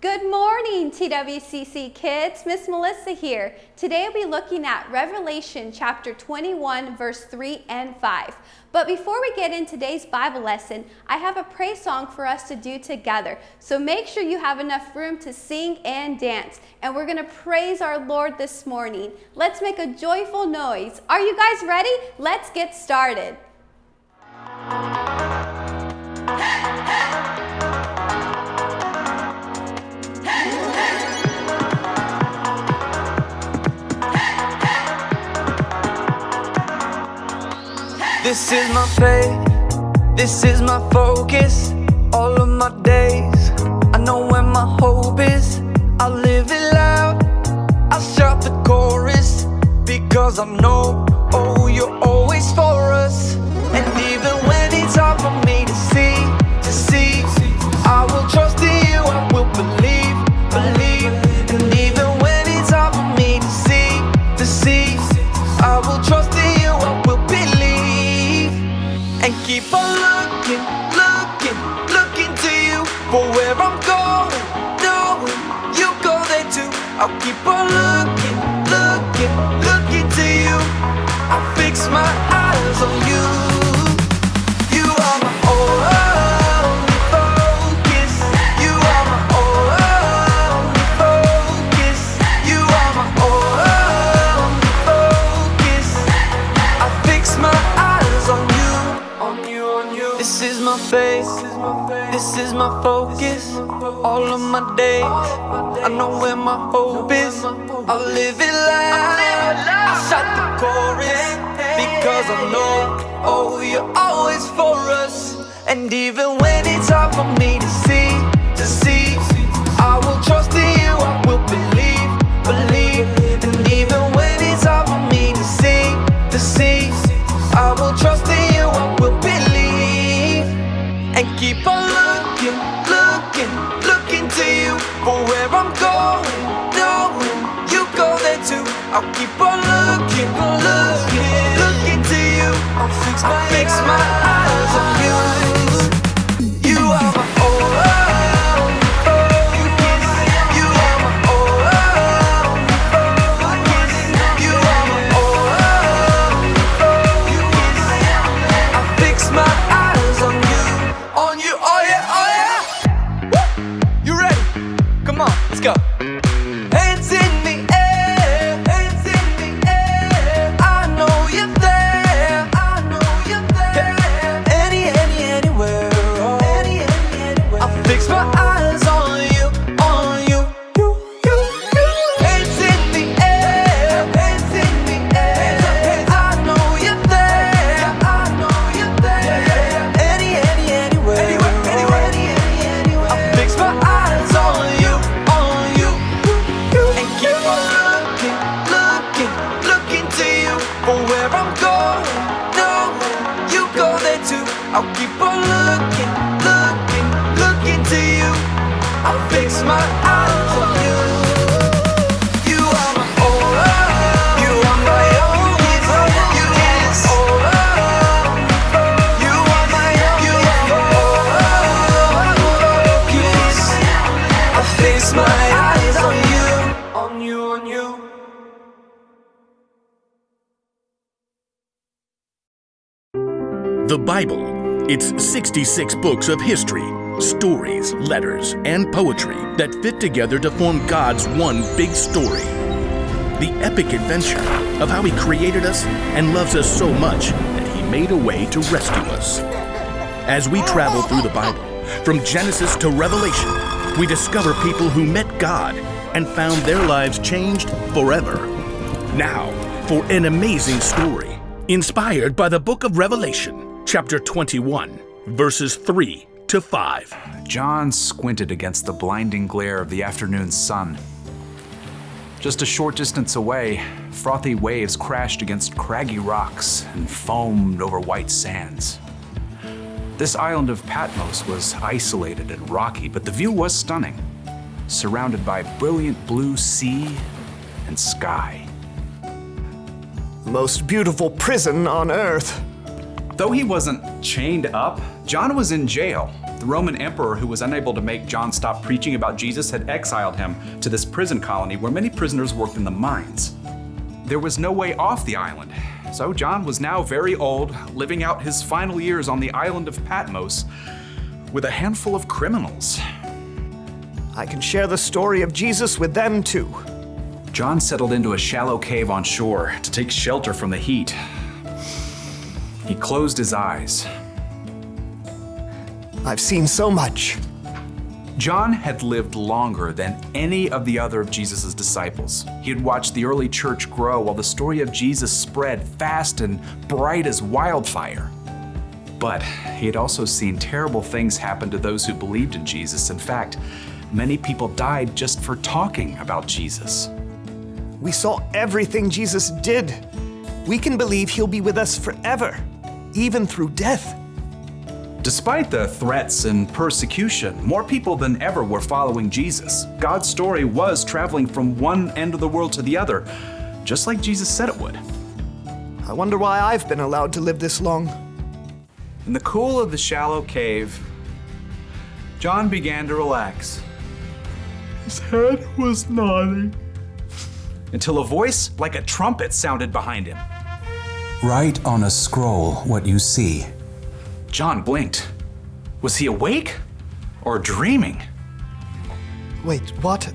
Good morning, TWCC kids. Miss Melissa here. Today we'll be looking at Revelation chapter 21, verse 3 and 5. But before we get in today's Bible lesson, I have a praise song for us to do together. So make sure you have enough room to sing and dance. And we're going to praise our Lord this morning. Let's make a joyful noise. Are you guys ready? Let's get started. This is my faith, this is my focus, all of my days. I know where my hope is, I'll live it loud, I'll shout the chorus, because I know, oh, you're always for us. And even when it's hard for me to see, I will trust in you, I will believe. And even when it's hard for me to see, I will trust in you, I will believe. And keep on looking to you for where I'm going, knowing you go there too. I'll keep on looking to you. I fix my eyes on you. You are my only focus. You are my only focus. You are my only focus. I fix my eyes on you. This is my faith, this is my focus, all of my days. I know where my hope is, I'll live it loud, I'll shout the chorus, because I know, oh, you're always for us. And even when it's hard for me to see, I will trust in you, I will believe. And even when it's hard for me to see, I will trust in you, I will believe. And keep on looking to you for where I'm going, knowing you go there too. I'll keep on looking to you. I'll fix my eyes on you. You are my only focus. You are my only focus. You are my only focus. I fix my eyes on you. On you, oh yeah. Woo! You ready? Come on, let's go. Hands in the air, hands in the air. I know you're there, I know you're there. Anywhere, oh. Anywhere. I fix my eyes on you, you. Hands in the air, hands in the air. I know you're there, I know you're there. Anywhere. I fix my eyes on you. And keep on looking to you for where I'm going, knowing you go there too. I'll keep on looking to you. I fix my eyes on you. You are my only, you are my only focus. You are my focus. I fix my eyes on you. The Bible. It's 66 books of history, stories, letters, and poetry that fit together to form God's one big story. The epic adventure of how He created us and loves us so much that He made a way to rescue us. As we travel through the Bible, from Genesis to Revelation, we discover people who met God and found their lives changed forever. Now, for an amazing story, inspired by the book of Revelation, chapter 21, verses 3 to 5. John squinted against the blinding glare of the afternoon sun. Just a short distance away, frothy waves crashed against craggy rocks and foamed over white sands. This island of Patmos was isolated and rocky, but the view was stunning, surrounded by brilliant blue sea and sky. Most beautiful prison on earth. Though he wasn't chained up, John was in jail, The Roman emperor, who was unable to make John stop preaching about Jesus, had exiled him to this prison colony where many prisoners worked in the mines. There was no way off the island, so John was now very old, living out his final years on the island of Patmos with a handful of criminals. I can share the story of Jesus with them too. John settled into a shallow cave on shore to take shelter from the heat. He closed his eyes. I've seen so much. John had lived longer than any of the other of Jesus' disciples. He had watched the early church grow while the story of Jesus spread fast and bright as wildfire. But he had also seen terrible things happen to those who believed in Jesus. In fact, many people died just for talking about Jesus. We saw everything Jesus did. We can believe he'll be with us forever, even through death. Despite the threats and persecution, more people than ever were following Jesus. God's story was traveling from one end of the world to the other, just like Jesus said it would. I wonder why I've been allowed to live this long. In the cool of the shallow cave, John began to relax. His head was nodding until a voice like a trumpet sounded behind him. Write on a scroll what you see. John blinked. Was he awake or dreaming? Wait, what?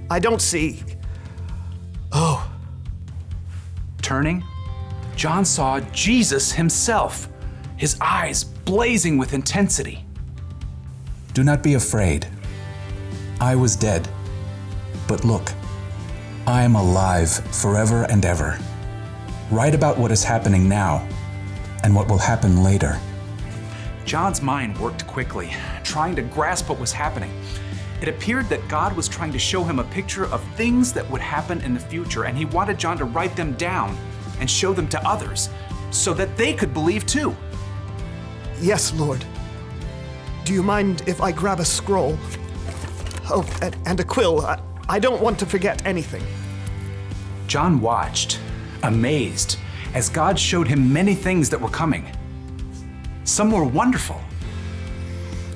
I don't see. Oh. Turning, John saw Jesus himself, his eyes blazing with intensity. Do not be afraid. I was dead, but look, I am alive forever and ever. Write about what is happening now and what will happen later. John's mind worked quickly, trying to grasp what was happening. It appeared that God was trying to show him a picture of things that would happen in the future, and he wanted John to write them down and show them to others so that they could believe too. Yes, Lord. Do you mind if I grab a scroll? Oh, and a quill. I don't want to forget anything. John watched, amazed, as God showed him many things that were coming. Some were wonderful.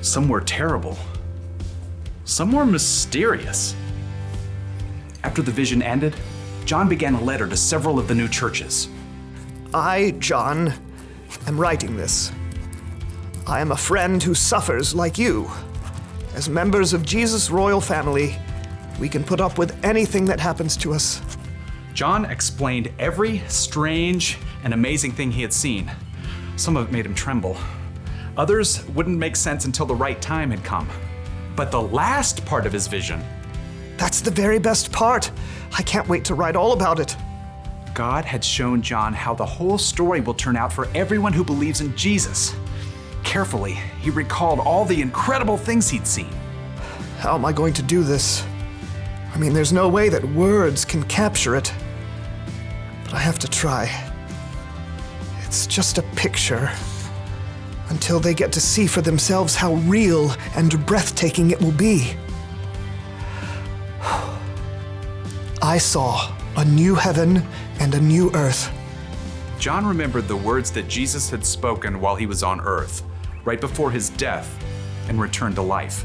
Some were terrible. Some were mysterious. After the vision ended, John began a letter to several of the new churches. I, John, am writing this. I am a friend who suffers like you. As members of Jesus' royal family, we can put up with anything that happens to us. John explained every strange and amazing thing he had seen. Some of it made him tremble. Others wouldn't make sense until the right time had come. But the last part of his vision, That's the very best part. I can't wait to write all about it. God had shown John how the whole story will turn out for everyone who believes in Jesus. Carefully, he recalled all the incredible things he'd seen. How am I going to do this? I mean, there's no way that words can capture it. But I have to try. It's just a picture. Until they get to see for themselves how real and breathtaking it will be. I saw a new heaven and a new earth. John remembered the words that Jesus had spoken while he was on earth, right before his death and return to life.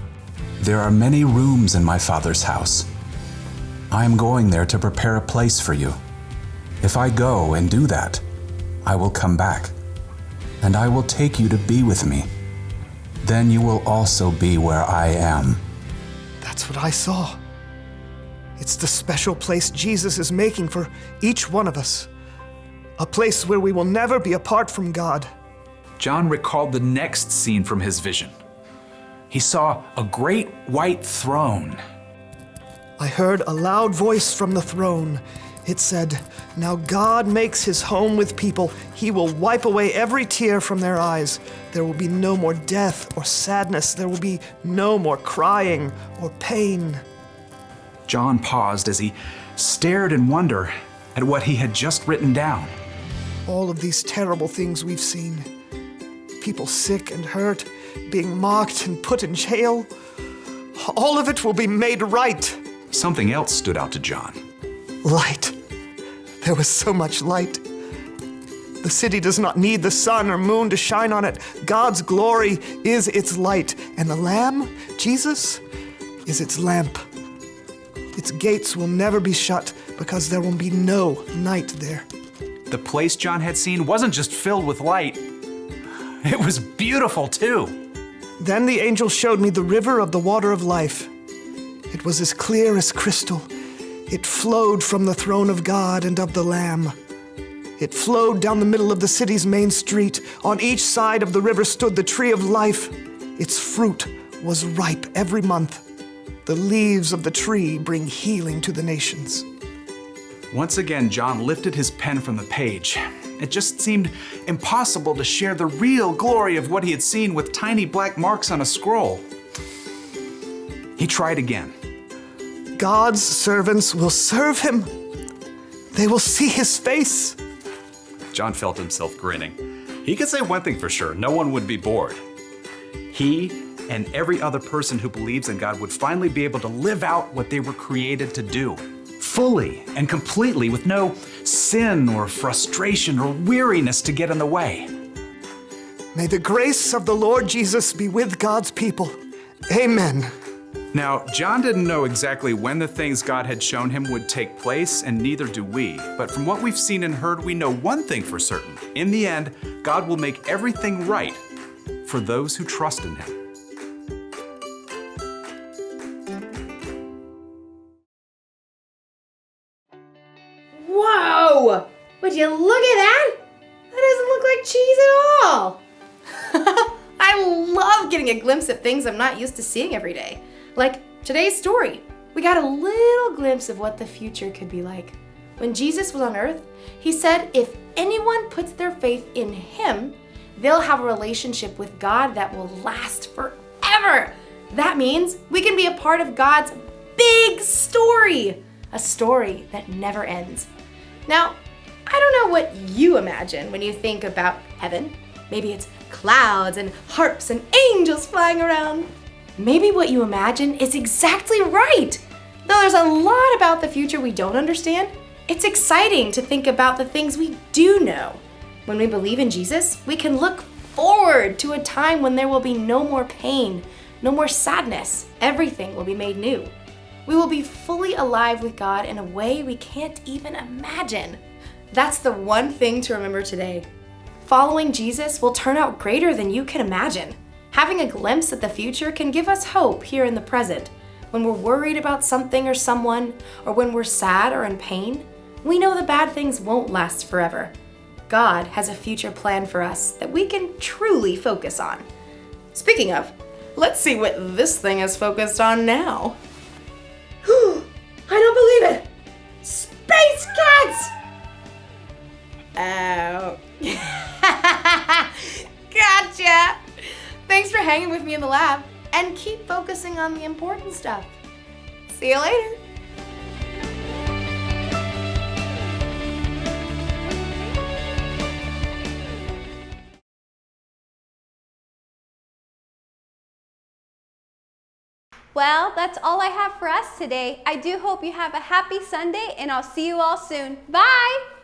There are many rooms in my Father's house. I am going there to prepare a place for you. If I go and do that, I will come back, and I will take you to be with me. Then you will also be where I am. That's what I saw. It's the special place Jesus is making for each one of us. A place where we will never be apart from God. John recalled the next scene from his vision. He saw a great white throne. I heard a loud voice from the throne. It said, "Now God makes his home with people. He will wipe away every tear from their eyes. There will be no more death or sadness. There will be no more crying or pain." John paused as he stared in wonder at what he had just written down. All of these terrible things we've seen. People sick and hurt, being mocked and put in jail. All of it will be made right. Something else stood out to John. Light. There was so much light. The city does not need the sun or moon to shine on it. God's glory is its light, and the Lamb, Jesus, is its lamp. Its gates will never be shut because there will be no night there. The place John had seen wasn't just filled with light, it was beautiful too. Then the angel showed me the river of the water of life. It was as clear as crystal. It flowed from the throne of God and of the Lamb. It flowed down the middle of the city's main street. On each side of the river stood the tree of life. Its fruit was ripe every month. The leaves of the tree bring healing to the nations. Once again, John lifted his pen from the page. It just seemed impossible to share the real glory of what he had seen with tiny black marks on a scroll. He tried again. God's servants will serve him. They will see his face. John felt himself grinning. He could say one thing for sure, no one would be bored. He and every other person who believes in God would finally be able to live out what they were created to do, fully and completely, with no sin or frustration or weariness to get in the way. May the grace of the Lord Jesus be with God's people. Amen. Now, John didn't know exactly when the things God had shown him would take place, and neither do we. But from what we've seen and heard, we know one thing for certain. In the end, God will make everything right for those who trust in him. Whoa! Would you look at that? That doesn't look like cheese at all. I love getting a glimpse of things I'm not used to seeing every day. Like today's story. We got a little glimpse of what the future could be like. When Jesus was on earth, he said if anyone puts their faith in him, they'll have a relationship with God that will last forever. That means we can be a part of God's big story, a story that never ends. Now, I don't know what you imagine when you think about heaven. Maybe it's clouds and harps and angels flying around. Maybe what you imagine is exactly right. Though there's a lot about the future we don't understand, it's exciting to think about the things we do know. When we believe in Jesus, we can look forward to a time when there will be no more pain, no more sadness. Everything will be made new. We will be fully alive with God in a way we can't even imagine. That's the one thing to remember today. Following Jesus will turn out greater than you can imagine. Having a glimpse at the future can give us hope here in the present. When we're worried about something or someone, or when we're sad or in pain, we know the bad things won't last forever. God has a future plan for us that we can truly focus on. Speaking of, let's see what this thing is focused on now. I don't believe it! Space cats! Oh. Gotcha! Thanks for hanging with me in the lab, and keep focusing on the important stuff. See you later. Well, that's all I have for us today. I do hope you have a happy Sunday, and I'll see you all soon. Bye!